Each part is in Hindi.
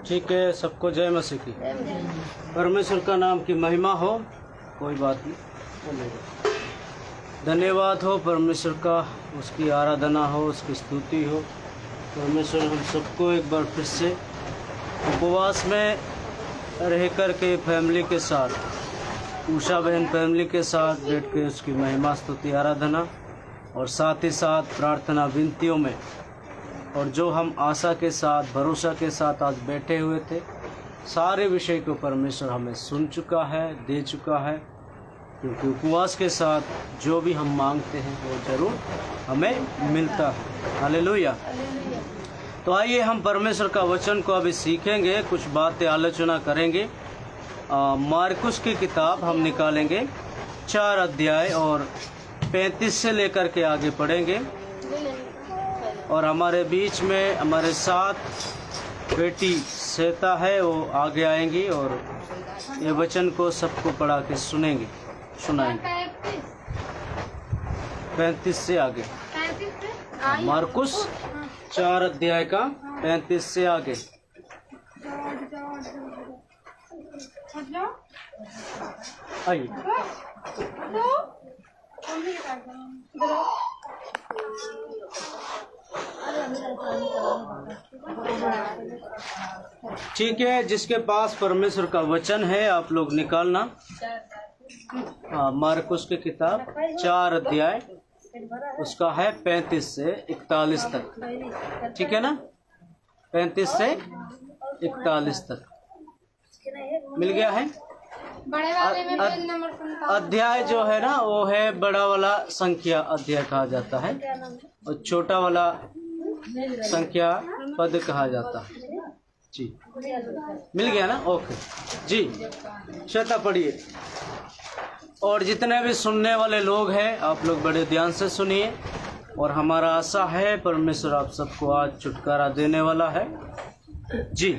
ठीक है, सबको जय मसीह की। परमेश्वर का नाम की महिमा हो। कोई बात नहीं, धन्यवाद हो परमेश्वर का, उसकी आराधना हो, उसकी स्तुति हो। परमेश्वर हम सबको एक बार फिर से उपवास में रह कर के फैमिली के साथ, उषा बहन फैमिली के साथ बैठ के उसकी महिमा स्तुति आराधना और साथ ही साथ प्रार्थना विनतियों में, और जो हम आशा के साथ भरोसा के साथ आज बैठे हुए थे, सारे विषय को परमेश्वर हमें सुन चुका है, दे चुका है। क्योंकि उपवास के साथ जो भी हम मांगते हैं वो जरूर हमें मिलता है। हालेलुया। तो आइए हम परमेश्वर का वचन को अभी सीखेंगे, कुछ बातें आलोचना करेंगे। मार्कुस की किताब हम निकालेंगे 4 अध्याय और 35 से लेकर के आगे पढ़ेंगे। और हमारे बीच में हमारे साथ बेटी श्वेता है, वो आगे आएंगी और ये वचन को सबको पढ़ा के सुनाएंगे 35 से आगे। मार्कुस 4 अध्याय का 35 से आगे। आइए। ठीक है, जिसके पास परमेश्वर का वचन है आप लोग निकालना। मार्कुस की किताब 4 अध्याय, उसका है 35 से 41 तक। ठीक है ना, 35 से 41 तक मिल गया है। अध्याय जो है ना, वो है बड़ा वाला संख्या अध्याय कहा जाता है और छोटा वाला संख्या पद कहा जाता है। जी, मिल गया ना। ओके जी, श्वेता पढ़िए। और जितने भी सुनने वाले लोग हैं, आप लोग बड़े ध्यान से सुनिए। और हमारा आशा है परमेश्वर आप सबको आज छुटकारा देने वाला है। जी,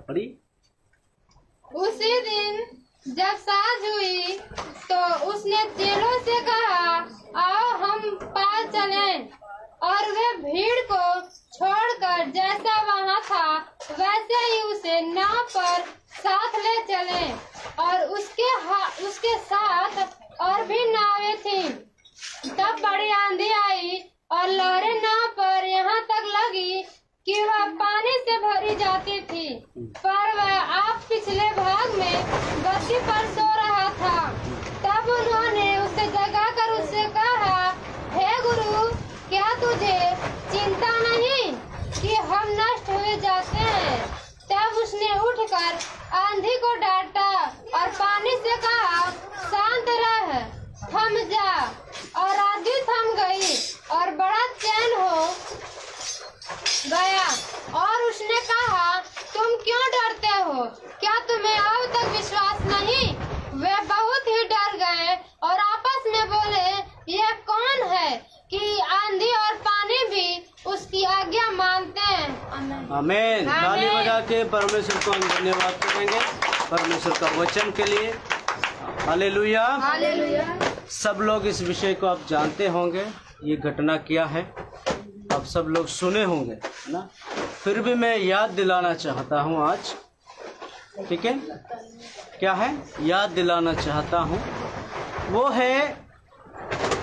पढ़िए। उसी दिन जब सांझ हुई तो उसने चेलों से कहा, आओ हम पार चलें। और वे भीड़ को छोड़कर जैसा वहाँ था वैसे ही उसे नाव पर साथ ले चले। और उसके साथ और भी नावें थीं। तब बड़ी आंधी आई और लहरें नाव पर यहाँ तक लगी कि वह पानी से भरी जाती थी, पर वह आप पिछले भाग में गद्दी पर सो रहा था। तब उन्होंने उसे जगाकर उससे कहा, हे गुरु, क्या तुझे चिंता नहीं कि हम नष्ट हुए जाते हैं? तब उसने उठकर आंधी को डांटा और पानी से कहा, शांत रह, थम जा। और आंधी थम गई और बड़ा चैन हो गया। और उसने कहा, तुम क्यों डरते हो? क्या तुम्हें अब तक विश्वास नहीं? वे बहुत ही डर गए और आपस में बोले, यह कौन है कि आंधी और पानी भी उसकी आज्ञा मानते हैं। आमीन। ताली बजा के परमेश्वर को हम धन्यवाद करेंगे परमेश्वर का वचन के लिए। हालेलुया। हालेलुया। सब लोग इस विषय को आप जानते होंगे, ये घटना क्या है आप सब लोग सुने होंगे ना। फिर भी मैं याद दिलाना चाहता हूँ आज। ठीक है, क्या है याद दिलाना चाहता हूँ, वो है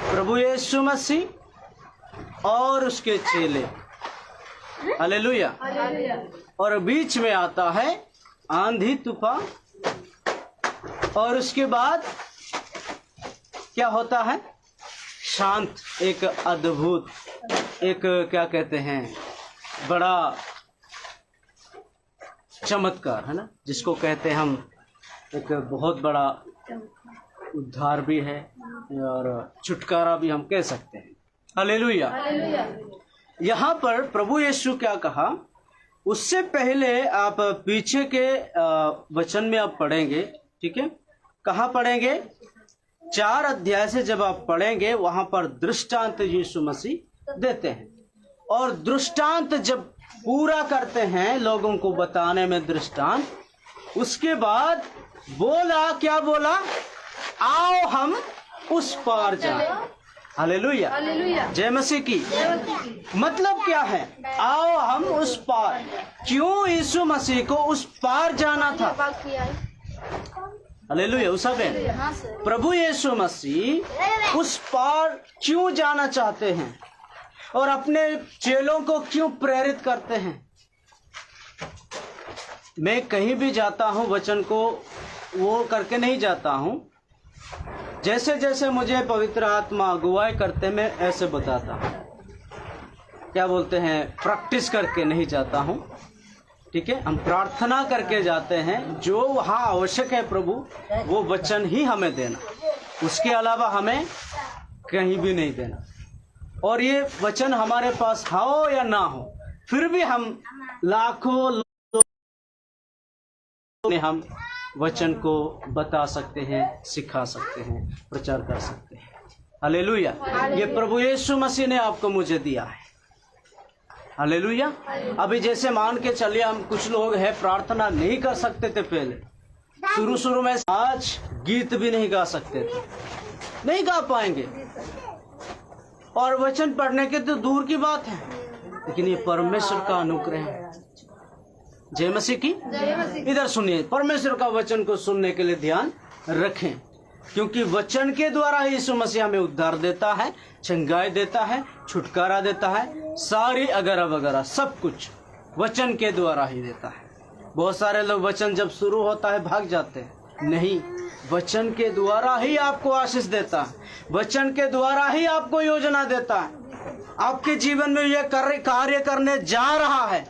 प्रभु यीशु मसीह और उसके चेले। हालेलुया। और बीच में आता है आंधी तूफान, और उसके बाद क्या होता है? शांत, एक अद्भुत, एक क्या कहते हैं, बड़ा चमत्कार है ना, जिसको कहते हैं हम एक बहुत बड़ा उद्धार भी है और छुटकारा भी हम कह सकते हैं। हालेलुया। यहाँ पर प्रभु यीशु क्या कहा, उससे पहले आप पीछे के वचन में आप पढ़ेंगे। ठीक है, कहाँ पढ़ेंगे? 4 अध्याय से जब आप पढ़ेंगे, वहां पर दृष्टांत यीशु मसीह देते हैं। और दृष्टांत जब पूरा करते हैं लोगों को बताने में दृष्टांत, उसके बाद बोला, क्या बोला? आओ हम उस पार जाएं। हालेलुया, जय मसीह की। मतलब क्या है? आओ हम उस पार। क्यों यीशु मसीह को उस पार जाना था? हालेलुया, उस प्रभु यीशु मसीह उस पार क्यों जाना चाहते हैं और अपने चेलों को क्यों प्रेरित करते हैं? मैं कहीं भी जाता हूं वचन को वो करके नहीं जाता हूं, जैसे जैसे मुझे पवित्र आत्मा अगुवाई करते मैं ऐसे बताता हूं। क्या बोलते हैं, प्रैक्टिस करके नहीं जाता हूं। ठीक है, हम प्रार्थना करके जाते हैं। जो वहाँ आवश्यक है प्रभु वो वचन ही हमें देना, उसके अलावा हमें कहीं भी नहीं देना। और ये वचन हमारे पास हो या ना हो, फिर भी हम लाखों लोगों में हम वचन को बता सकते हैं, सिखा सकते हैं, प्रचार कर सकते हैं। हालेलुया, ये प्रभु यीशु मसीह ने आपको मुझे दिया है। हालेलुया। अभी जैसे मान के चलिए हम कुछ लोग हैं प्रार्थना नहीं कर सकते थे पहले, शुरू में, आज गीत भी नहीं गा सकते थे, नहीं गा पाएंगे। और वचन पढ़ने के तो दूर की बात है, लेकिन ये परमेश्वर का अनुग्रह है। जय मसीह की। इधर सुनिए, परमेश्वर का वचन को सुनने के लिए ध्यान रखें, क्योंकि वचन के द्वारा ही यीशु मसीह हमें उद्धार देता है, चंगाई देता है, छुटकारा देता है, सारी अगरा वगैरह सब कुछ वचन के द्वारा ही देता है। बहुत सारे लोग वचन जब शुरू होता है भाग जाते हैं। नहीं, वचन के द्वारा ही आपको आशीष देता है, वचन के द्वारा ही आपको योजना देता है। आपके जीवन में यह कार्य करने जा रहा है,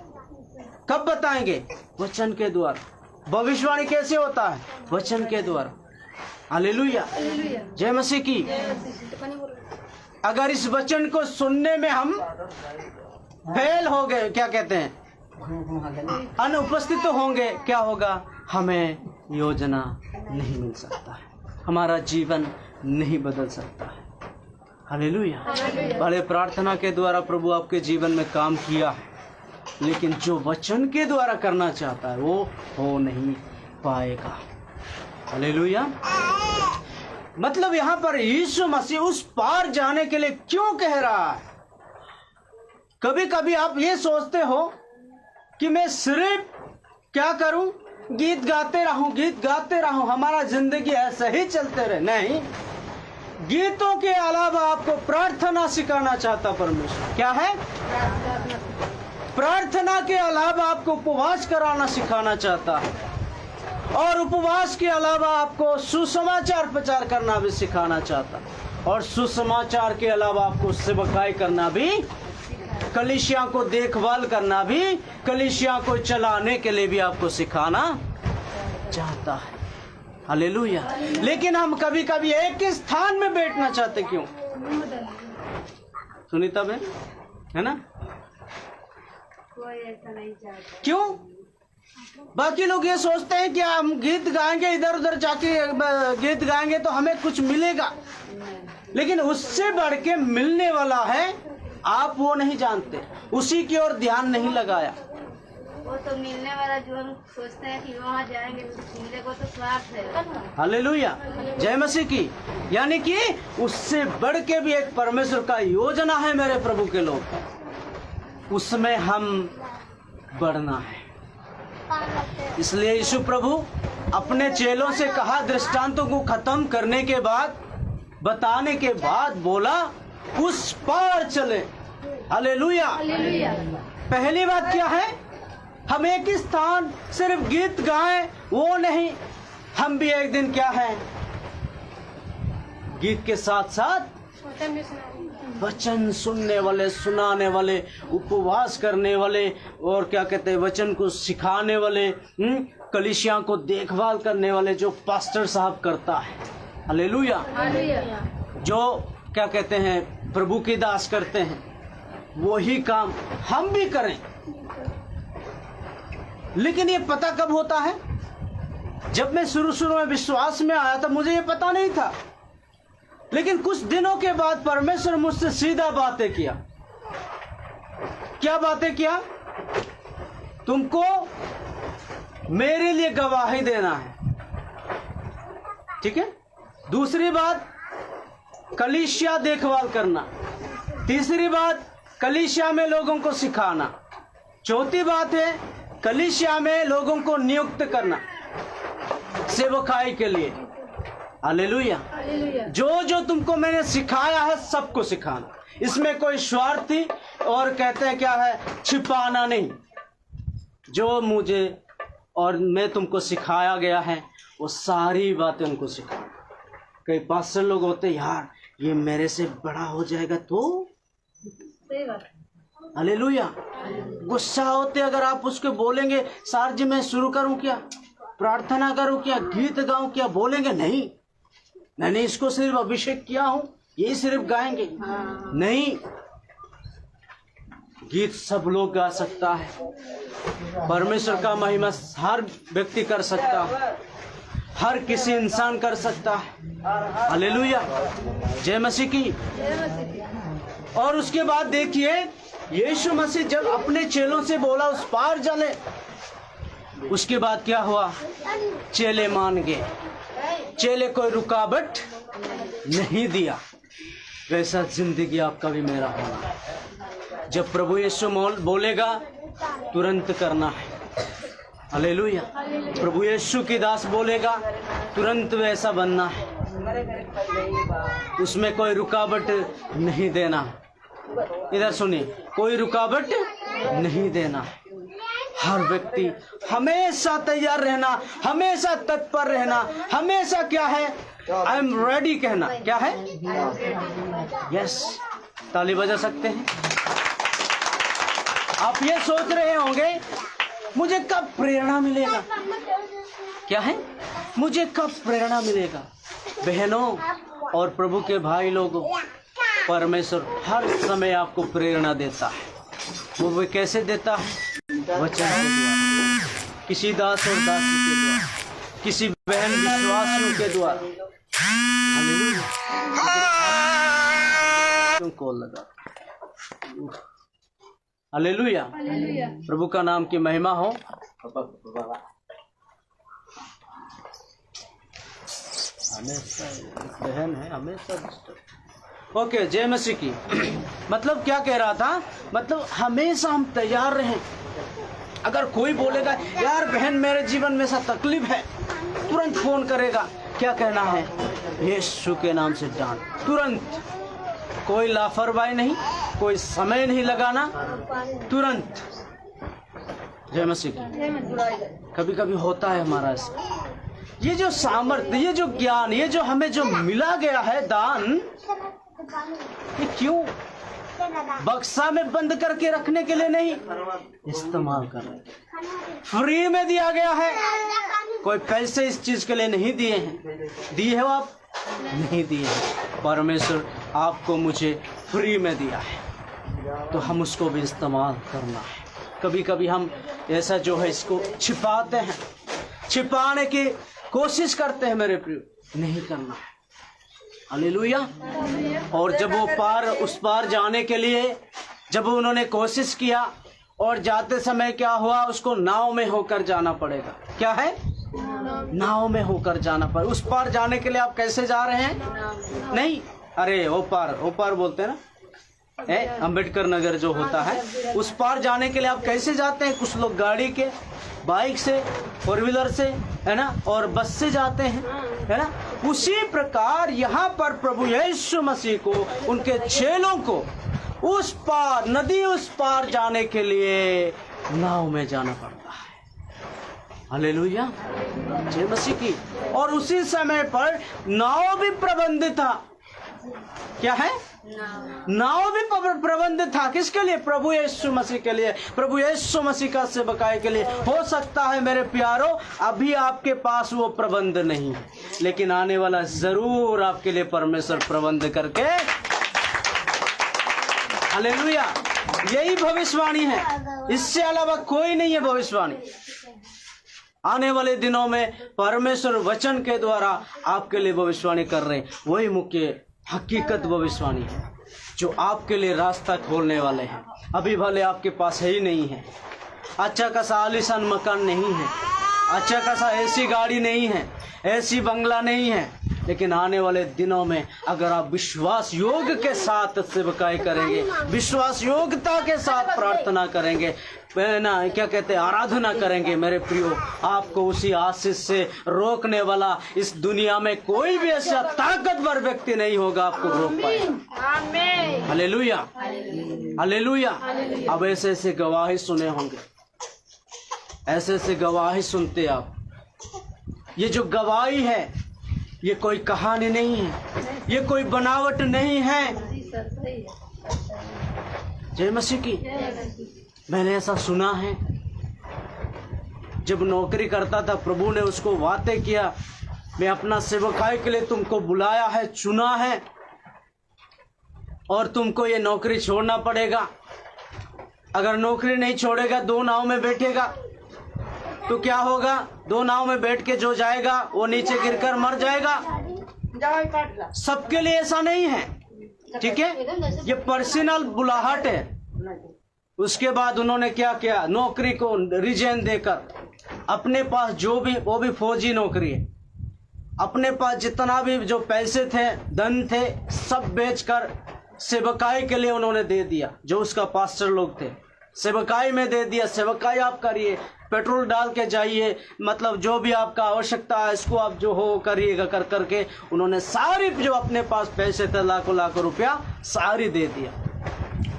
कब बताएंगे? वचन के द्वारा। भविष्यवाणी कैसे होता है? वचन के द्वारा। हालेलुया, जय मसीह की। अगर इस वचन को सुनने में हम फेल हो गए, क्या कहते हैं, अनुपस्थित होंगे, क्या होगा? हमें योजना नहीं मिल सकता है, हमारा जीवन नहीं बदल सकता है। हालेलुया। बड़े प्रार्थना के द्वारा प्रभु आपके जीवन में काम किया है, लेकिन जो वचन के द्वारा करना चाहता है वो हो नहीं पाएगा। हालेलुया। मतलब यहाँ पर यीशु मसीह उस पार जाने के लिए क्यों कह रहा है? कभी कभी आप ये सोचते हो कि मैं सिर्फ क्या करूं, गीत गाते रहूं, हमारा जिंदगी ऐसे ही चलते रहे। नहीं, गीतों के अलावा आपको प्रार्थना सिखाना चाहता परमेश्वर। क्या है? प्रार्थना के अलावा आपको उपवास कराना सिखाना चाहता है, और उपवास के अलावा आपको सुसमाचार प्रचार करना भी सिखाना चाहता है, और सुसमाचार के अलावा आपको सेवकाई करना भी, कलीसिया को देखभाल करना भी, कलीसिया को चलाने के लिए भी आपको सिखाना चाहता है। हालेलुया। लेकिन हम कभी कभी एक ही स्थान में बैठना चाहते। क्यों? सुनीता बहन, है ना? क्यों? बाकी लोग ये सोचते हैं कि हम गीत गाएंगे, इधर उधर जाके गीत गाएंगे तो हमें कुछ मिलेगा, लेकिन उससे बढ़ के मिलने वाला है, आप वो नहीं जानते, उसी की ओर ध्यान नहीं लगाया। वो तो मिलने वाला जो हम सोचते हैं कि वहाँ जाएंगे तो मिलने को तो स्वार्थ है। हालेलुया, जय मसीह की। यानी कि उससे बढ़ के भी एक परमेश्वर का योजना है मेरे प्रभु के लोग, उसमें हम बढ़ना है। इसलिए यीशु प्रभु अपने चेलों से कहा, दृष्टांतों को खत्म करने के बाद, बताने के बाद बोला, उस पार चले। हालेलुया। पहली बात क्या है? हम एक ही स्थान सिर्फ गीत गाएं वो नहीं, हम भी एक दिन क्या है, गीत के साथ साथ वचन सुनने वाले, सुनाने वाले, उपवास करने वाले, और क्या कहते हैं, वचन को सिखाने वाले, कलीसिया को देखभाल करने वाले, जो पास्टर साहब करता है। हालेलुया। जो क्या कहते हैं, प्रभु की दास करते हैं, वही काम हम भी करें। लेकिन ये पता कब होता है? जब मैं शुरू में विश्वास में आया था, मुझे ये पता नहीं था, लेकिन कुछ दिनों के बाद परमेश्वर मुझसे सीधा बातें किया। क्या बातें किया? तुमको मेरे लिए गवाही देना है। ठीक है। दूसरी बात, कलीसिया देखभाल करना। तीसरी बात, कलीसिया में लोगों को सिखाना। चौथी बात है कलीसिया में लोगों को नियुक्त करना सेवकाई के लिए। हालेलुया। जो जो तुमको मैंने सिखाया है सबको सिखाना। इसमें कोई स्वार्थी और कहते हैं क्या है, छिपाना नहीं। जो मुझे और मैं तुमको सिखाया गया है वो सारी बातें उनको सिखाना। कई पास्टर लोग होते, यार ये मेरे से बड़ा हो जाएगा तो। हालेलुया। गुस्सा होते अगर आप उसको बोलेंगे सर जी मैं शुरू करूं क्या, प्रार्थना करूं क्या, गीत गाऊं क्या, बोलेंगे नहीं मैंने इसको सिर्फ अभिषेक किया हूं, ये सिर्फ गाएंगे। नहीं, गीत सब लोग गा सकता है, परमेश्वर का महिमा हर व्यक्ति कर सकता है, हर किसी इंसान कर सकता है। हालेलुया, जय मसीह की। और उसके बाद देखिए यीशु मसीह जब अपने चेलों से बोला उस पार चले, उसके बाद क्या हुआ, चेले मान गए, चेले कोई रुकावट नहीं दिया। वैसा जिंदगी आपका भी मेरा होना है। जब प्रभु यीशु बोलेगा तुरंत करना है। हालेलुया। प्रभु यीशु की दास बोलेगा तुरंत वैसा बनना है, उसमें कोई रुकावट नहीं देना। इधर सुनिए, कोई रुकावट नहीं देना। हर व्यक्ति हमेशा तैयार रहना, हमेशा तत्पर रहना, हमेशा क्या है, आई एम रेडी कहना। क्या है, यस। ताली बजा सकते हैं। आप ये सोच रहे होंगे मुझे कब प्रेरणा मिलेगा, क्या है, मुझे कब प्रेरणा मिलेगा। बहनों और प्रभु के भाई लोगों, परमेश्वर हर समय आपको प्रेरणा देता है। वो कैसे देता है, वचन के द्वारा, किसी दास और दासी के द्वारा, किसी बहन विश्वासियों के द्वारा। हालेलुया। कॉल लगा। हालेलुया। प्रभु का नाम की महिमा हो। हमेशा बहन है, हमेशा। ओके, जय मसीह की। मतलब क्या कह रहा था, मतलब हमेशा हम तैयार रहें। अगर कोई बोलेगा यार बहन मेरे जीवन में ऐसा तकलीफ है, तुरंत फोन करेगा। क्या कहना है, यीशु के नाम से डांट, तुरंत। कोई लापरवाही नहीं, कोई समय नहीं लगाना, तुरंत। जय मसीह की। कभी कभी होता है हमारा ऐसा, ये जो सामर्थ्य, ये जो ज्ञान, ये जो हमें जो मिला गया है दान, ये क्यों बक्सा में बंद करके रखने के लिए नहीं, इस्तेमाल कर रहे हैं। फ्री में दिया गया है, कोई पैसे इस चीज के लिए नहीं दिए हैं। दिए हो आप, नहीं दिए हैं। परमेश्वर आपको मुझे फ्री में दिया है, तो हम उसको भी इस्तेमाल करना है। कभी कभी हम ऐसा जो है इसको छिपाते हैं, छिपाने की कोशिश करते हैं। मेरे प्रिय, नहीं करना है। हालेलुया। और जब वो पार, उस पार जाने के लिए जब उन्होंने कोशिश किया और जाते समय क्या हुआ, उसको नाव में होकर जाना पड़ेगा। क्या है, नाव में होकर जाना पड़े। उस पार जाने के लिए आप कैसे जा रहे हैं, नहीं, अरे ओ पार बोलते हैं ना, अंबेडकर नगर जो होता है, उस पार जाने के लिए आप कैसे जाते हैं। कुछ लोग गाड़ी के, बाइक से, फोर व्हीलर से, है ना, और बस से जाते हैं, है ना। उसी प्रकार यहाँ पर प्रभु यीशु मसीह को, उनके चेलों को उस पार, नदी उस पार जाने के लिए नाव में जाना पड़ता है। हालेलुया, जय मसीह की। और उसी समय पर नाव भी प्रबंधित था। क्या है, नाव भी प्रबंधित था। किसके लिए, प्रभु यीशु मसीह के लिए, प्रभु यीशु मसीह का सेवकाई के लिए। हो सकता है मेरे प्यारो अभी आपके पास वो प्रबंध नहीं है, लेकिन आने वाला जरूर आपके लिए परमेश्वर प्रबंध करके। हालेलुया, यही भविष्यवाणी है, इससे अलावा कोई नहीं है भविष्यवाणी। आने वाले दिनों में परमेश्वर वचन के द्वारा आपके लिए भविष्यवाणी कर रहे हैं। वही मुख्य हकीकत भविष्यवाणी है जो आपके लिए रास्ता खोलने वाले हैं। अभी भले आपके पास है ही नहीं है, अच्छा खासा आलीशान मकान नहीं है, अच्छा खासा ऐसी गाड़ी नहीं है, ऐसी बंगला नहीं है, लेकिन आने वाले दिनों में अगर आप विश्वास योग के साथ सेवकाई करेंगे, विश्वास योग्यता के साथ प्रार्थना करेंगे, ना क्या कहते हैं, आराधना करेंगे, मेरे प्रियो, आपको उसी आशीष से रोकने वाला इस दुनिया में कोई भी ऐसा ताकतवर व्यक्ति नहीं होगा आपको रोक पाएगा। Hallelujah, hallelujah. अब ऐसे ऐसे गवाही सुने होंगे, ऐसे ऐसे गवाही सुनते आप। ये जो गवाही है ये कोई कहानी नहीं है, ये कोई बनावट नहीं है। जय मसीह की। मैंने ऐसा सुना है, जब नौकरी करता था प्रभु ने उसको वादे किया, मैं अपना सेवकाई के लिए तुमको बुलाया है, चुना है, और तुमको ये नौकरी छोड़ना पड़ेगा। अगर नौकरी नहीं छोड़ेगा, 2 नाव में बैठेगा तो क्या होगा? 2 नाव में बैठ के जो जाएगा वो नीचे गिरकर मर जाएगा। सबके लिए ऐसा नहीं है, ठीक है? ये पर्सनल बुलाहट है। उसके बाद उन्होंने क्या किया? नौकरी को रिजाइन देकर अपने पास जो भी, वो भी फौजी नौकरी है, अपने पास जितना भी जो पैसे थे, धन थे, सब बेचकर सेवकाई के लिए उन्होंने दे दिया। जो उसका पास्टर लोग थे, सेवकाई में दे दिया, सेवकाई आप करिए, पेट्रोल डाल के जाइए, मतलब जो भी आपका आवश्यकता है इसको आप जो हो करिएगा। कर करके उन्होंने सारी जो अपने पास पैसे थे, लाखों लाखों रुपया सारी दे दिया।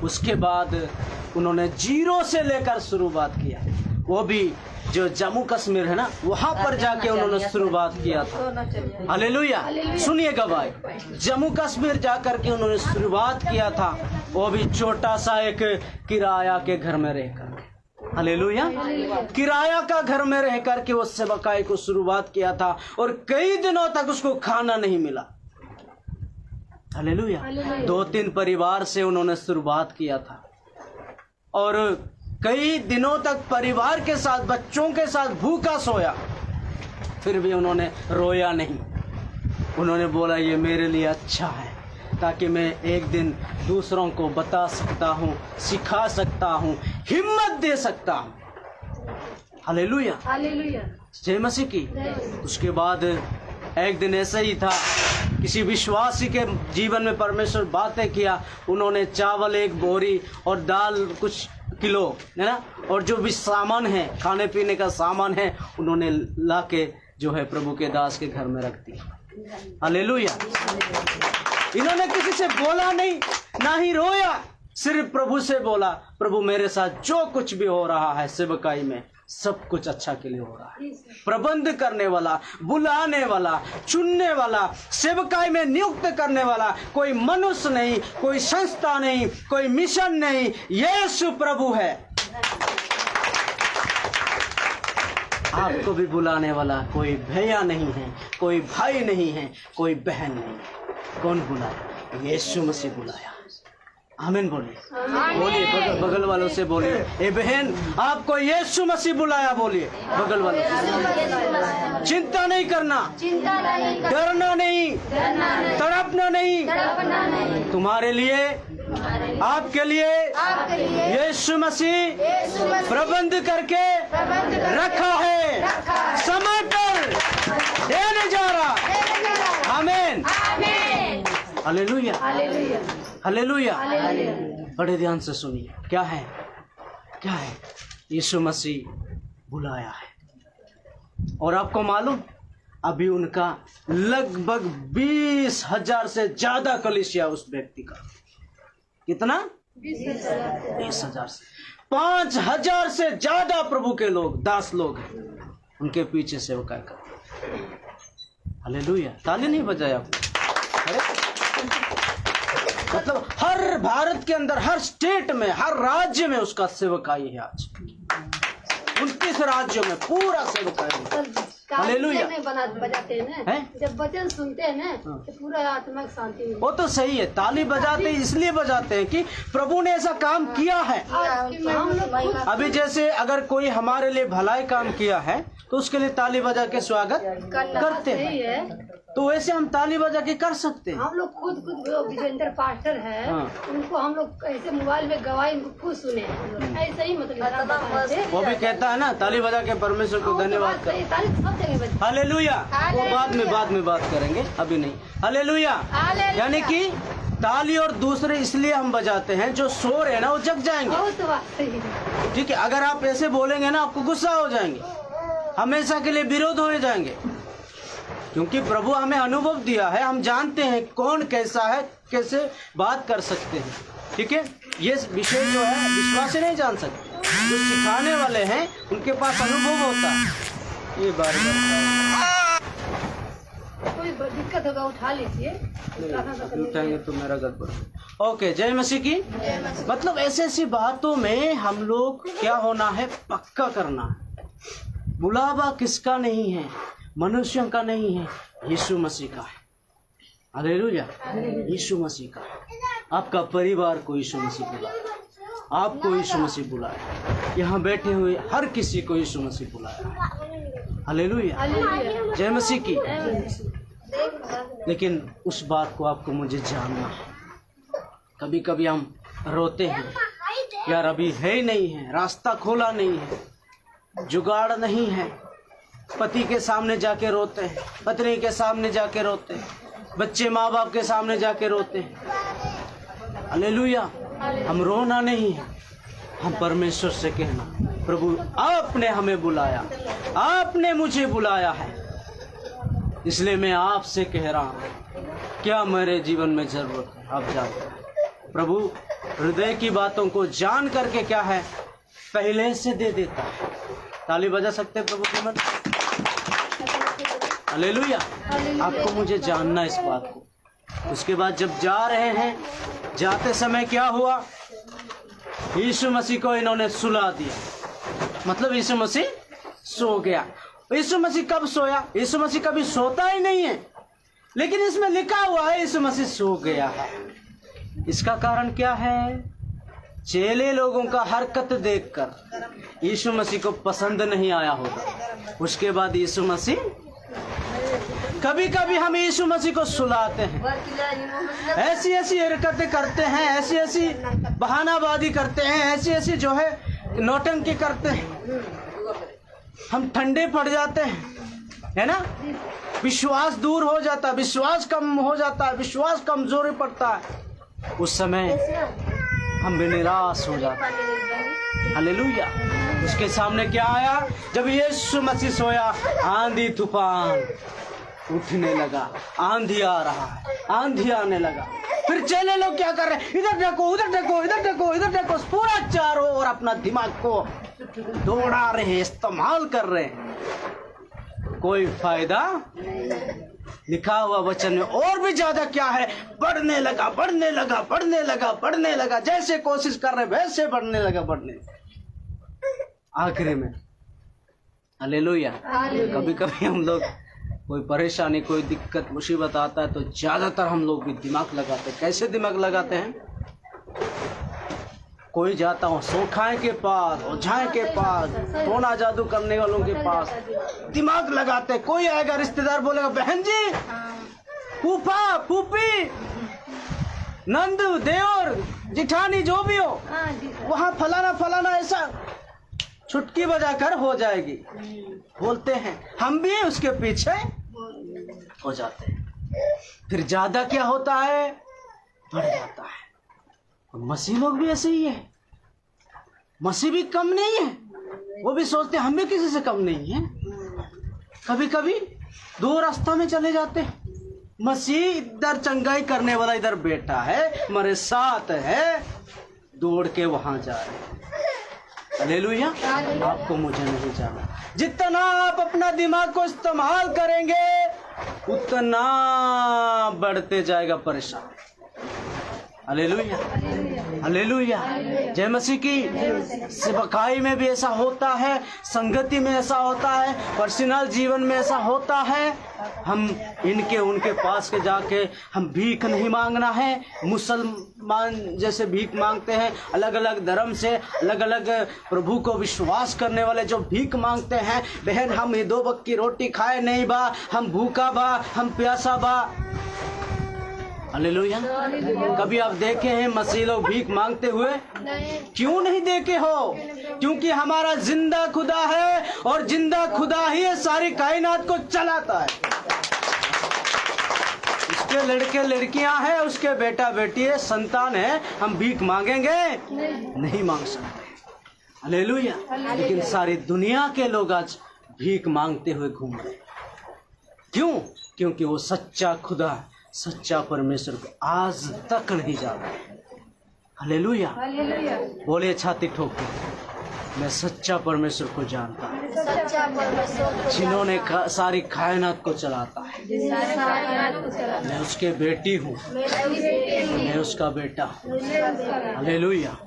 उसके बाद उन्होंने जीरो से लेकर शुरुआत किया, वो भी जो जम्मू कश्मीर है ना, वहां पर जाके उन्होंने शुरुआत किया था। हालेलुया। सुनिएगा भाई, जम्मू कश्मीर जाकर के उन्होंने शुरुआत किया था, वो भी छोटा सा एक किराया के घर में रहकर। हालेलुया। किराया का घर में रहकर के वो सेवकाई को शुरुआत किया था, और कई दिनों तक उसको खाना नहीं मिला। हालेलुया। 2-3 परिवार से उन्होंने शुरुआत किया था, और कई दिनों तक परिवार के साथ, बच्चों के साथ भूखा सोया, फिर भी उन्होंने रोया नहीं। उन्होंने बोला ये मेरे लिए अच्छा है, ताकि मैं एक दिन दूसरों को बता सकता हूँ, सिखा सकता हूँ, हिम्मत दे सकता हूँ। Hallelujah, hallelujah. जय मसीह की। उसके बाद एक दिन ऐसा ही था, किसी विश्वासी के जीवन में परमेश्वर बातें किया। उन्होंने चावल 1 बोरी और दाल कुछ किलो, है ना, और जो भी सामान है, खाने पीने का सामान है, उन्होंने लाके जो है प्रभु के दास के घर में रख दिया। हालेलुया। इन्होंने किसी से बोला नहीं, ना ही रोया, सिर्फ प्रभु से बोला, प्रभु मेरे साथ जो कुछ भी हो रहा है सेवकाई में, सब कुछ अच्छा के लिए हो रहा है। प्रबंध करने वाला, बुलाने वाला, चुनने वाला, सेवकाई में नियुक्त करने वाला कोई मनुष्य नहीं, कोई संस्था नहीं, कोई मिशन नहीं, यीशु प्रभु है। आपको भी बुलाने वाला कोई भैया नहीं है, कोई भाई नहीं है, कोई बहन नहीं है। कौन बुलाया? यीशु मसीह बुलाया। आमीन बोलिए, बोलिए, बगल वालों से बोलिए, ए बहन आपको यीशु मसीह बुलाया, बोलिए बगल वालों से। चिंता नहीं करना, डरना नहीं, तड़पना नहीं। तुम्हारे लिए, आपके लिए यीशु मसीह प्रबंध करके रखा है, समय पर देने जा रहा। आमीन, हालेलुया, हालेलुया। बड़े ध्यान से सुनिए, क्या है, क्या है? यीशु मसीह बुलाया है। और आपको मालूम, अभी उनका लगभग 20,000 से ज्यादा कलीसिया उस व्यक्ति का। कितना? 20,000 से 5,000 से ज्यादा प्रभु के लोग, दास लोग हैं, उनके पीछे सेवकाई करते। हालेलुया। ताली नहीं बजाया आपने? मतलब हर भारत के अंदर, हर स्टेट में, हर राज्य में उसका सेवकाई है। आज 29 राज्यों में पूरा सेवकाई। हालेलुया। बजाते हैं ना, जब वचन सुनते हैं ना, तो पूरा आत्मा की शांति मिलती है। वो तो सही है, ताली बजाते इसलिए बजाते हैं कि प्रभु ने ऐसा काम किया है। अभी जैसे अगर कोई हमारे लिए भलाई काम किया है तो उसके लिए ताली बजा के स्वागत करते हैं। तो वैसे हम ताली बजा के कर सकते हैं। हम लोग खुद वो विजेंदर पास्टर है, हाँ। उनको हम लोग ऐसे मोबाइल में गवाही उनको खुद सुने हैं हम लोग। ऐसे ही मतलब वो भी कहता है ना, ताली बजा के परमेश्वर को धन्यवाद कर। तारीफ सब जगह बजी। हालेलुया। वो बाद में बात करेंगे, अभी नहीं। हालेलुया। यानी कि ताली और दूसरे इसलिए हम बजाते हैं, जो सो रहे हैं ना वो जग जाएंगे। बहुत बात सही है। ठीक है, अगर आप ऐसे बोलेंगे ना आपको गुस्सा हो जाएंगे, हमेशा के लिए विरोध हो जाएंगे, क्योंकि प्रभु हमें अनुभव दिया है, हम जानते हैं कौन कैसा है, कैसे बात कर सकते हैं। ठीक है, ये विषय जो है विश्वास से नहीं जान सकते, जो सिखाने वाले हैं उनके पास अनुभव होता है। ये बार कोई दिक्कत होगा उठा लीजिए, उठाएंगे तो मेरा गड़बड़। ओके, जय मसीह की। मतलब ऐसी ऐसी बातों में हम लोग क्या होना है, पक्का करना है। बुलावा किसका नहीं है, मनुष्यों का नहीं है, यीशु मसीह का है। हालेलुया। यीशु मसीह का है। आपका परिवार को यीशु मसीह बुलाया, आपको यीशु मसीह बुलाया, यहाँ बैठे हुए हर किसी को यीशु मसीह बुलाया। हालेलुया। जय मसीह की। लेकिन उस बात को आपको मुझे जानना है। कभी कभी हम रोते हैं, यार अभी है ही नहीं है, रास्ता खोला नहीं है, जुगाड़ नहीं है। पति के सामने जाके रोते हैं, पत्नी के सामने जाके रोते हैं, बच्चे माँ बाप के सामने जाके रोते हैं। हालेलुया। हम रोना नहीं है, हम परमेश्वर से कहना, प्रभु आपने हमें बुलाया, आपने मुझे बुलाया है, इसलिए मैं आपसे कह रहा हूँ क्या मेरे जीवन में जरूरत है आप जानते हैं। प्रभु हृदय की बातों को जान करके क्या है पहले से दे देता है। ताली बजा सकते हैं प्रभु के मन। हालेलुया। आपको मुझे जानना इस बात को। उसके बाद जब जा रहे हैं, जाते समय क्या हुआ, यीशु मसीह को इन्होंने सुला दिया, मतलब यीशु मसीह सो गया। यीशु मसीह कब सोया? यीशु मसीह कभी सोता ही नहीं है, लेकिन इसमें लिखा हुआ है यीशु मसीह सो गया है। इसका कारण क्या है? चेले लोगों का हरकत देखकर यीशु मसीह को पसंद नहीं आया होगा। उसके बाद यीशु मसीह, कभी कभी हम यीशु मसीह को सुलाते हैं, ऐसी ऐसी हरकतें करते हैं, ऐसी ऐसी बहानाबाजी करते हैं, ऐसी ऐसी जो है नौटंकी करते हैं, हम ठंडे पड़ जाते हैं, है ना। विश्वास दूर हो जाता है, विश्वास कम हो जाता है, विश्वास कमजोरी पड़ता है, उस समय हम भी निराश हो जाते हैं। हालेलुया। उसके सामने क्या आया? जब यीशु मसीह सोया, आंधी तूफान उठने लगा, आंधी आ रहा है, आंधी आने लगा। फिर चेले लोग क्या कर रहे हैं? इधर देखो, उधर देखो, इधर देखो, इधर देखो, पूरा चारों ओर अपना दिमाग को दौड़ा रहे हैं, इस्तेमाल कर रहे हैं, कोई फायदा। लिखा हुआ वचन में और भी ज्यादा क्या है, बढ़ने लगा, बढ़ने लगा, बढ़ने लगा, बढ़ने लगा, जैसे कोशिश कर रहे वैसे बढ़ने लगा, बढ़ने आखिरी में। हालेलुया। कभी कभी हम लोग कोई परेशानी, कोई दिक्कत, मुसीबत आता है तो ज्यादातर हम लोग भी दिमाग लगाते हैं। कैसे दिमाग लगाते हैं? कोई जाता हूँ सोखाए के पास, ओझाए के पास, टोना जादू करने वालों के पास दिमाग लगाते। कोई आएगा, रिश्तेदार बोलेगा, बहन जी, फूफा, फूफी, नंद, देवर, जिठानी, जो भी हो, वहाँ फलाना फलाना ऐसा छुटकी बजाकर हो जाएगी, बोलते हैं। हम भी उसके पीछे हो जाते हैं। फिर ज्यादा क्या होता है, बढ़ जाता है। मसीह लोग भी ऐसे ही है, मसीह भी कम नहीं है, वो भी सोचते हैं हम भी किसी से कम नहीं है। कभी कभी दो रास्ता में चले जाते हैं। मसीह इधर चंगाई करने वाला इधर बैठा है, हमारे साथ है, दौड़ के वहां जा रहे हैं। हालेलुया। आपको मुझे नहीं जाना। जितना आप अपना दिमाग को इस्तेमाल करेंगे उतना बढ़ते जाएगा परेशान। हालेलुया। हालेलुया, जय मसीह की। सेवकाई में भी ऐसा होता है, संगति में ऐसा होता है, पर्सनल जीवन में ऐसा होता है। हम इनके उनके पास के जाके हम भीख नहीं मांगना है। मुसलमान जैसे भीख मांगते हैं, अलग अलग धर्म से अलग अलग प्रभु को विश्वास करने वाले जो भीख मांगते हैं, बहन हम ये 2 वक्त की रोटी खाए नहीं बा, हम भूखा बा, हम प्यासा बा। हालेलुया। कभी आप देखे हैं मसीह लोग भीख मांगते हुए? क्यों नहीं देखे हो? क्योंकि हमारा जिंदा खुदा है और जिंदा खुदा ही है सारी कायनात को चलाता है। उसके लड़के लड़कियां हैं, उसके बेटा बेटी है, संतान है। हम भीख मांगेंगे? नहीं मांग सकते। हालेलुया। लेकिन सारी दुनिया के लोग आज भीख मांगते हुए घूम रहे हैं। क्यों? क्योंकि वो सच्चा खुदा, सच्चा परमेश्वर को आज तक नहीं जाना। हालेलुया। बोले छाती ठोक के, मैं सच्चा परमेश्वर को जानता हूँ, जिन्होंने सारी कायनात को चलाता है। मैं उसके बेटी हूँ, मैं उसका बेटा हूँ। हालेलुया,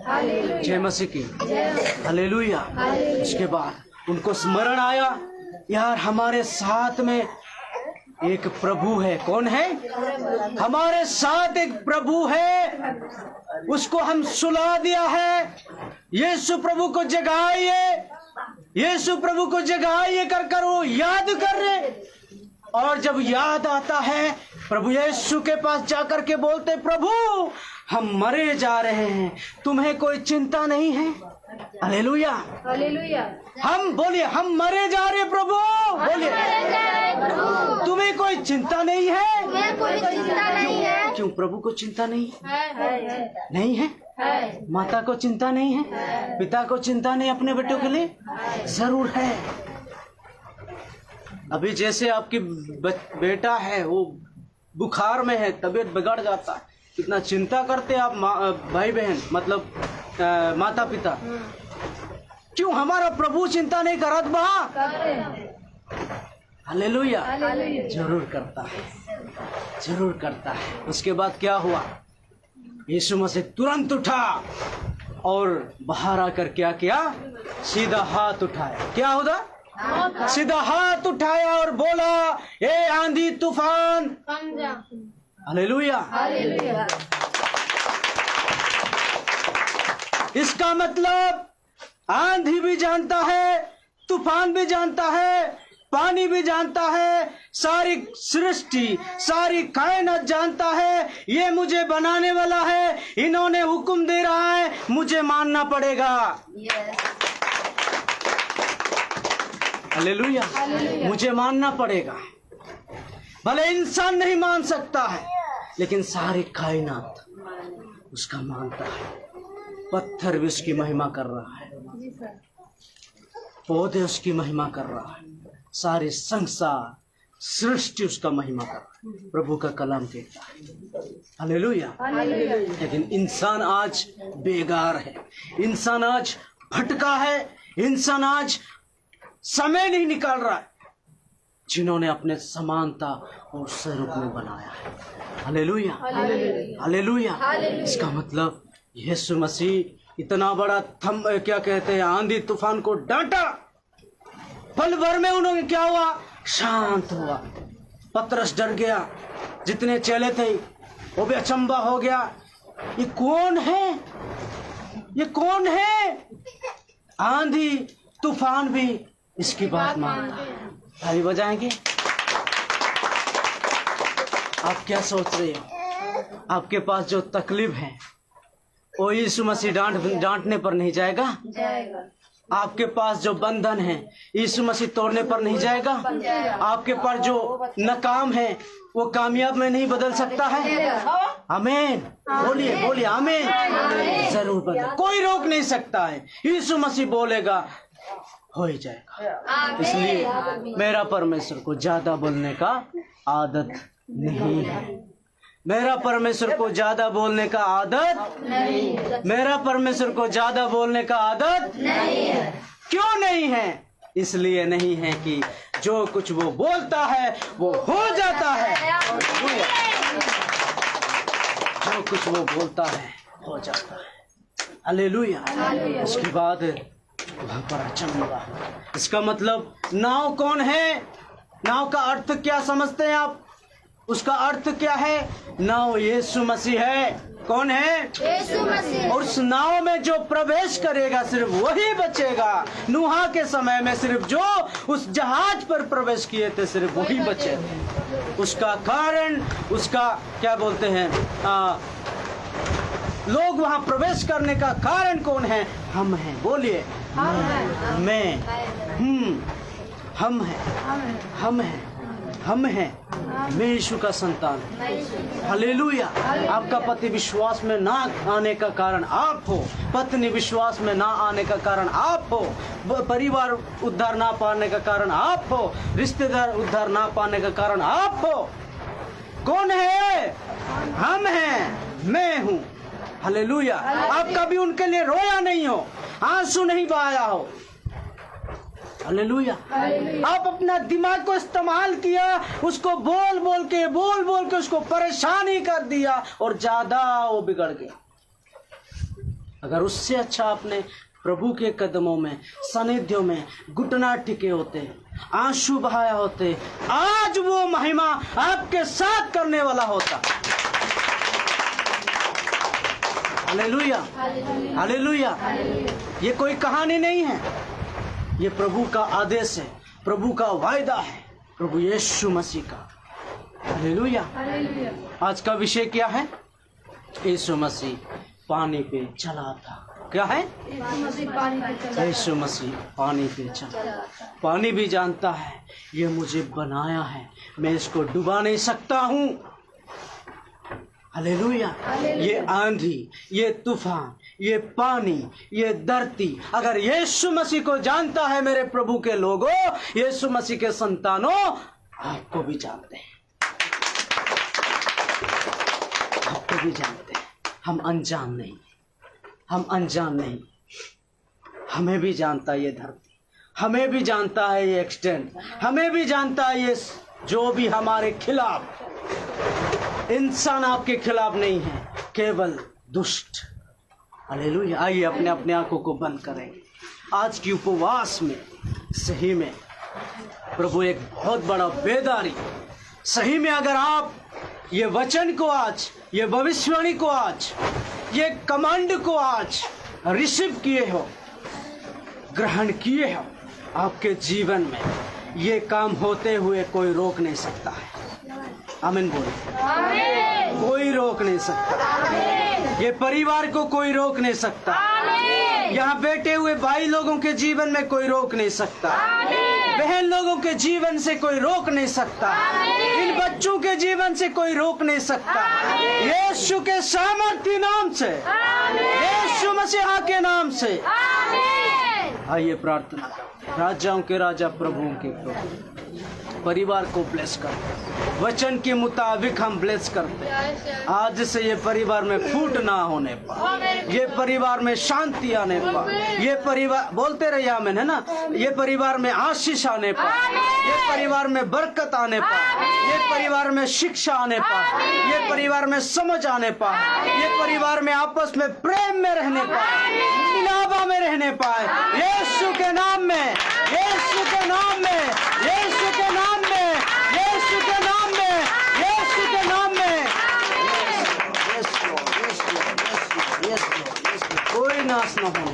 जय मसीह की। हालेलुया। उसके बाद उनको स्मरण आया, यार हमारे साथ में एक प्रभु है। कौन है? हमारे साथ एक प्रभु है, उसको हम सुला दिया है। यीशु प्रभु को जगाइए, यीशु प्रभु को जगाइए कर कर वो याद कर रहे। और जब याद आता है, प्रभु यीशु के पास जाकर के बोलते, प्रभु हम मरे जा रहे हैं, तुम्हें कोई चिंता नहीं है? हालेलुया, हम बोलिए, हम मरे जा रहे प्रभु, बोलिए तुम्हें कोई चिंता नहीं है? क्यों प्रभु को चिंता नहीं है? नहीं है? माता को चिंता नहीं है? पिता को चिंता नहीं अपने बेटों के लिए? जरूर है। अभी जैसे आपकी बेटा है, वो बुखार में है, तबीयत बिगड़ जाता है, कितना चिंता करते आप भाई बहन, मतलब माता पिता। क्यों हमारा प्रभु चिंता नहीं करत बा? हालेलुया, जरूर करता है, जरूर करता है। उसके बाद क्या हुआ? यीशु मसीह तुरंत उठा और बाहर आकर क्या किया? सीधा हाथ उठाया। क्या होगा? सीधा हाथ उठाया और बोला, ए आंधी तूफान कम जा। हालेलुया। इसका मतलब आंधी भी जानता है, तूफान भी जानता है, पानी भी जानता है, सारी सृष्टि, सारी कायनात जानता है, ये मुझे बनाने वाला है, इन्होंने हुक्म दे रहा है, मुझे मानना पड़ेगा। हालेलुया, मुझे मानना पड़ेगा। भले इंसान नहीं मान सकता है, लेकिन सारी कायनात उसका मानता है। पत्थर भी उसकी महिमा कर रहा है, पौधे उसकी महिमा कर रहा है, सारे संसार सृष्टि उसका महिमा कर रहा है। प्रभु का कलाम कहता है। हालेलुया। लेकिन इंसान आज बेगार है, इंसान आज भटका है, इंसान आज समय नहीं निकाल रहा है, जिन्होंने अपने समानता और स्वरूप में बनाया है। Hallelujah, hallelujah. इसका मतलब यीशु मसीह इतना बड़ा क्या कहते हैं, आंधी तूफान को डांटा, पल भर में उन्होंने क्या हुआ? शांत हुआ। पतरस डर गया, जितने चेले थे वो भी अचंबा हो गया, ये कौन है? ये कौन है? आंधी तूफान भी इसकी बात मानता है। ताली बजाएंगे? आप क्या सोच रहे हो? आपके पास जो तकलीफ है वो यीशु मसीह डांटने पर नहीं जाएगा? आपके पास जो बंधन है यीशु मसीह तोड़ने पर नहीं जाएगा? आपके पास जो नाकाम है वो कामयाब में नहीं बदल सकता है? आमीन। बोलिए बोलिए आमीन। जरूर बदल, कोई रोक नहीं सकता है। यीशु मसीह बोलेगा हो ही जाएगा। इसलिए मेरा परमेश्वर को ज्यादा बोलने का आदत नहीं है। मेरा परमेश्वर को ज्यादा बोलने का आदत नहीं। मेरा परमेश्वर को ज्यादा बोलने का आदत नहीं है। क्यों नहीं है? इसलिए नहीं है कि जो कुछ वो बोलता है वो हो जाता है। जो कुछ वो बोलता है हो जाता है। हालेलुया। उसके बाद वहां पर अचन हुआ। इसका मतलब नाव कौन है? नाव का अर्थ क्या समझते हैं आप? उसका अर्थ क्या है? नाव यीशु मसीह है। कौन है? यीशु मसीह। और उस नाव में जो प्रवेश करेगा सिर्फ वही बचेगा। नूहा के समय में सिर्फ जो उस जहाज पर प्रवेश किए थे सिर्फ वही बचे थे। उसका कारण, उसका क्या बोलते हैं, लोग वहां प्रवेश करने का कारण कौन है? हम हैं। बोलिए मैं, हम हैं, हम हैं, हम हैं। मैं यीशु का संतान। हालेलुया। आपका पति विश्वास में ना आने का कारण आप हो, पत्नी विश्वास में ना आने का कारण आप हो, परिवार उद्धार ना पाने का कारण आप हो, रिश्तेदार उद्धार ना पाने का कारण आप हो। कौन है? हम हैं, मैं हूं। हालेलुया। आप कभी उनके लिए रोया नहीं हो, आंसू नहीं बहाया हो। हालेलुया। आप अपना दिमाग को इस्तेमाल किया, उसको बोल बोल के उसको परेशानी कर दिया और ज्यादा वो बिगड़ गया। अगर उससे अच्छा आपने प्रभु के कदमों में, सानिध्यों में घुटना टिके होते, आंसू बहाया होते, आज वो महिमा आपके साथ करने वाला होता। Hallelujah, hallelujah. ये कोई कहानी नहीं है, ये प्रभु का आदेश है, प्रभु का वायदा है, प्रभु यीशु मसीह का। हालेलुया। आज का विषय क्या है? यीशु मसीह पानी पे चला था। क्या है? यीशु मसीह पानी पे चला। पानी भी जानता है ये मुझे बनाया है, मैं इसको डुबा नहीं सकता हूँ। हालेलुया। ये आंधी, ये तूफान, ये पानी, ये धरती, अगर यीशु मसीह को जानता है मेरे प्रभु के लोगों, यीशु मसीह के संतानों, आपको भी जानते हैं, आपको भी जानते हैं। हम अनजान नहीं, हम अनजान नहीं। हमें भी जानता है ये धरती, हमें भी जानता है ये एक्सटेंट, हमें भी जानता है ये जो भी हमारे खिलाफ। इंसान आपके खिलाफ नहीं है, केवल दुष्ट। हालेलुया। आइए अपने अपने आंखों को बंद करेंगे। आज की उपवास में सही में प्रभु एक बहुत बड़ा बेदारी, सही में अगर आप ये वचन को आज, ये भविष्यवाणी को आज, ये कमांड को आज रिसीव किए हो, ग्रहण किए हो, आपके जीवन में ये काम होते हुए कोई रोक नहीं सकता है। आमीन बोलिए। कोई रोक नहीं सकता, ये परिवार को कोई रोक नहीं सकता, यहाँ बैठे हुए भाई लोगों के जीवन में कोई रोक नहीं सकता, बहन लोगों के जीवन से कोई रोक नहीं सकता, इन बच्चों के जीवन से कोई रोक नहीं सकता। यीशु के सामर्थ्य नाम से, यीशु मसीह के नाम से। आइए प्रार्थना करें। राजाओं के राजा, प्रभुओं के प्रभु, परिवार को ब्लेस कर, वचन के मुताबिक हम ब्लेस करते हैं। आज से ये परिवार में फूट ना होने पाए, ये परिवार में शांति आने पाए, ये परिवार, बोलते रहिए आमीन, है ना, ये परिवार में आशीष आने पाए, ये परिवार में बरकत आने पाए, ये परिवार में शिक्षा आने पाए, ये परिवार में समझ आने पाए, ये परिवार में आपस में प्रेम में रहने पाए, मिलावा में रहने पाए। यीशु के नाम में, यीशु के नाम में, यीशु के नाम में, यीशु के नाम में, यीशु के नाम में। कोई नाश ना होने,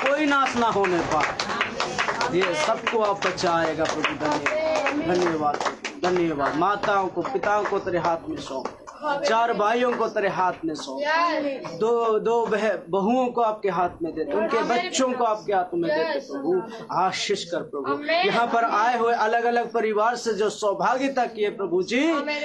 कोई नाश ना होने पाए। ये सबको आप बचाएगा प्रभु। धन्यवाद, धन्यवाद, धन्यवाद। माताओं को, पिताओं को तेरे हाथ में सौंप, चार भाइयों को तेरे हाथ में सौंप, दो बहुओं को आपके हाथ में देते, उनके बच्चों को आपके हाथ में देते प्रभु। आशीष कर प्रभु। यहाँ पर आए हुए अलग अलग परिवार से जो सौभाग्यता किए प्रभु जी,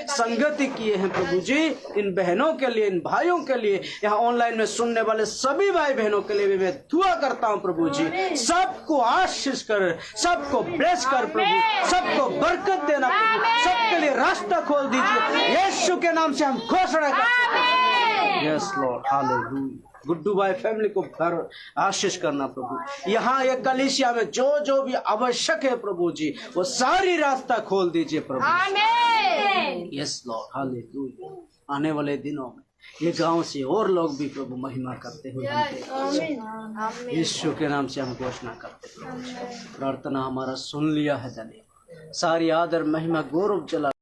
संगति किए हैं प्रभु जी, इन बहनों के लिए, इन भाइयों के लिए, यहाँ ऑनलाइन में सुनने वाले सभी भाई बहनों के लिए भी मैं दुआ करता हूँ प्रभु जी। सबको आशीष कर, सबको ब्लेस कर प्रभु, सबको बरकत देना प्रभु, सबके लिए रास्ता खोल दीजिए यीशु के नाम से हम घोषणा करते हैं। Yes Lord, hallelujah. गुड्डू भाई फैमिली को भर आशीष करना प्रभु। यहाँ ये कलीसिया में जो जो भी आवश्यक है प्रभु जी, वो सारी रास्ता खोल दीजिए प्रभु। Yes Lord, hallelujah. आने वाले दिनों में ये गांव से और लोग भी प्रभु महिमा करते हुए यीशु के नाम से हम घोषणा करते हैं। प्रार्थना हमारा सुन लिया है धन्यवाद। सारी आदर महिमा गौरव चला